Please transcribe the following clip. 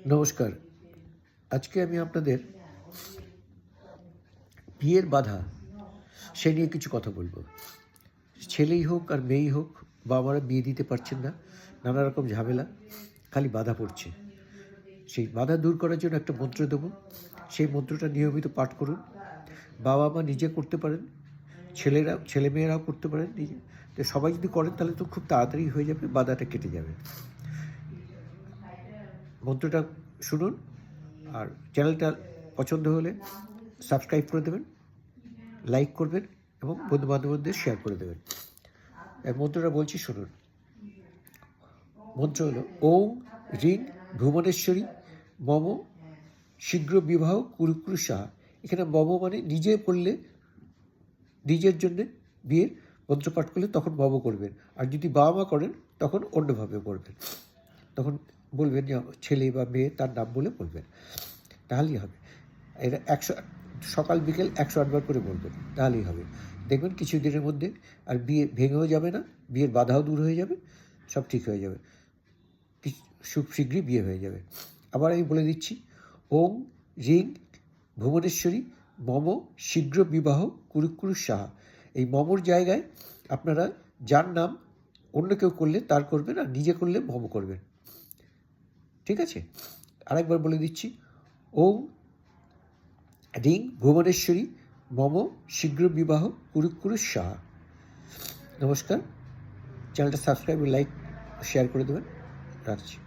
নমস্কার। আজকে আমি আপনাদের বিয়ের বাধা সে নিয়ে কিছু কথা বলবো। ছেলেই হোক আর মেয়েই হোক, বাবা-মারা বিয়ে দিতে পারছেন না। নানা রকম ঝামেলা, খালি বাধা পড়ছে। সেই বাধা দূর করার জন্য একটা মন্ত্র দেবো। সেই মন্ত্রটা নিয়মিত পাঠ করুন। বাবা-মা নিজে করতে পারেন, ছেলেমেয়েরাও করতে পারেন নিজে। তো সবাই যদি করেন তাহলে তো খুব তাড়াতাড়ি হয়ে যাবে, বাধাটা কেটে যাবে। মন্ত্রটা শুনুন, আর চ্যানেলটা পছন্দ হলে সাবস্ক্রাইব করে দেবেন, লাইক করবেন এবং বন্ধুবান্ধবদের শেয়ার করে দেবেন। এই মন্ত্রটা বলছি, শুনুন। মন্ত্র হলো ওম রিং ভুবনেশ্বরী মম শীঘ্র বিবাহ কুরুকুরু সাহা। এখানে মম মানে নিজে পড়লে, নিজের জন্যে বিয়ের মন্ত্রপাঠ করলে তখন মম করবেন, আর যদি বাবা মা করেন তখন অন্যভাবে করবেন। তখন বলবেন যে ছেলে বা মেয়ে তার নাম বলে বলবেন, তাহলেই হবে। এটা 100 সকাল বিকেল 108 বার করে বলবেন, তাহলেই হবে। দেখবেন কিছু দিনের মধ্যে আর বিয়ে ভেঙেও যাবে না, বিয়ের বাধাও দূর হয়ে যাবে, সব ঠিক হয়ে যাবে, খুব শীঘ্রই বিয়ে হয়ে যাবে। আবার আমি বলে দিচ্ছি, ওম রিং ভুবনেশ্বরী মম শীঘ্র বিবাহ কুরুকুরু সাহা। এই মমর জায়গায় আপনারা যার নাম অন্য কেউ করলে তার করবেন, আর নিজে করলে মম করবেন। ঠিক আছে? আরেকবার বলে দিচ্ছি, ওম রিং ভুবনেশ্বরী মম শীঘ্র বিবাহ কুরুকুরু সাহা। নমস্কার। চ্যানেলটা সাবস্ক্রাইব, লাইক, শেয়ার করে দেবেন। রাখছি।